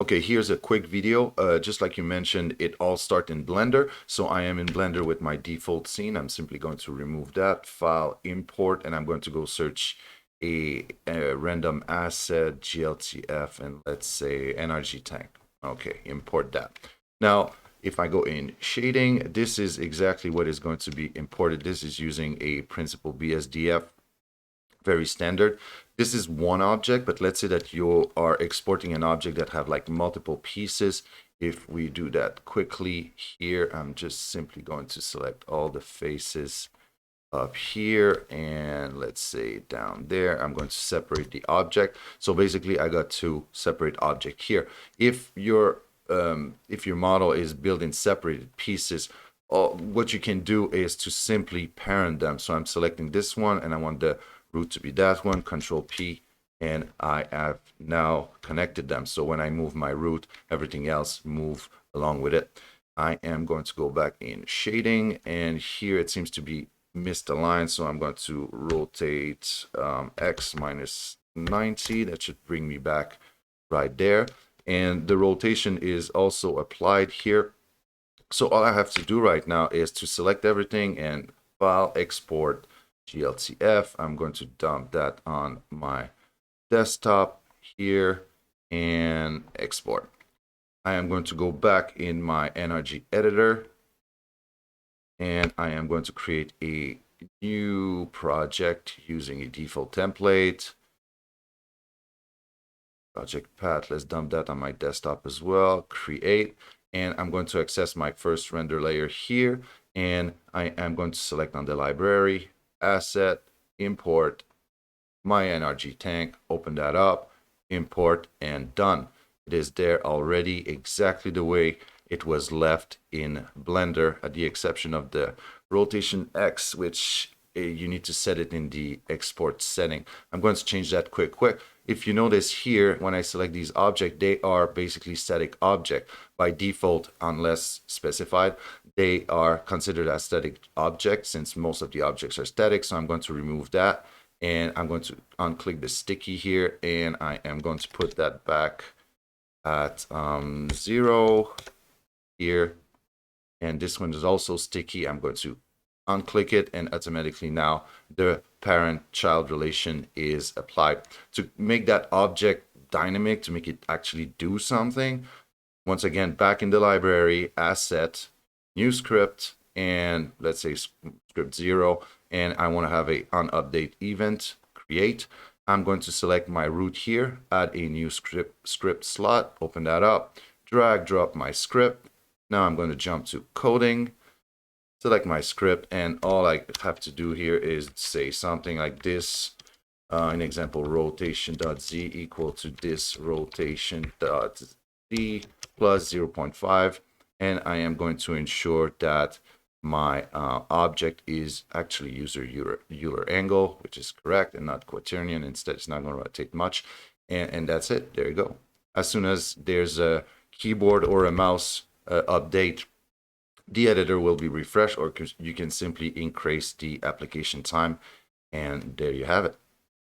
Okay, here's a quick video. Just like you mentioned, it all starts in Blender. So I am in Blender with my default scene. I'm simply going to remove that, file, import, and I'm going to go search a random asset, glTF, and let's say NRG tank. Okay, import that. Now, if I go in shading, this is exactly what is going to be imported. This is using a principal BSDF, very standard. This is one object, but let's say that you are exporting an object that have like multiple pieces. If we do that quickly here, I'm just simply going to select all the faces up here, and let's say down there, I'm going to separate the object. So basically I got two separate objects here. If your model is built in separated pieces, what you can do is to simply parent them. So I'm selecting this one and I want the root to be that one, Control P, and I have now connected them. So when I move my root, everything else move along with it. I am going to go back in shading, and here it seems to be misaligned, so I'm going to rotate X minus 90. That should bring me back right there. And the rotation is also applied here. So all I have to do right now is to select everything and file, export, glTF. I'm going to dump that on my desktop here and export. I am going to go back in my NRGeditor, and I am going to create a new project using a default template. Project path, let's dump that on my desktop as well. Create, and I'm going to access my first render layer here, and I am going to select on the library, asset, import my NRG tank, open that up, import, and done. It is there already exactly the way it was left in Blender, at the exception of the rotation X, which you need to set it in the export setting. I'm going to change that quick. If you notice here, when I select these objects, they are basically static object. By default, unless specified, they are considered as static objects since most of the objects are static. So I'm going to remove that, and I'm going to unclick the sticky here, and I am going to put that back at 0 here. And this one is also sticky. I'm going to unclick it, and automatically now the parent-child relation is applied. To make that object dynamic, to make it actually do something, once again, back in the library, asset, new script, and let's say script 0, and I want to have a onUpdate event, create. I'm going to select my root here, add a new script slot, open that up, drag, drop my script. Now I'm going to jump to coding, select my script, and all I have to do here is say something like this. An example, rotation.z equal to this rotation.z plus 0.5, and I am going to ensure that my object is actually Euler angle, which is correct, and not quaternion. Instead, it's not going to rotate much, and that's it. There you go. As soon as there's a keyboard or a mouse update, the editor will be refreshed, or you can simply increase the application time, and there you have it.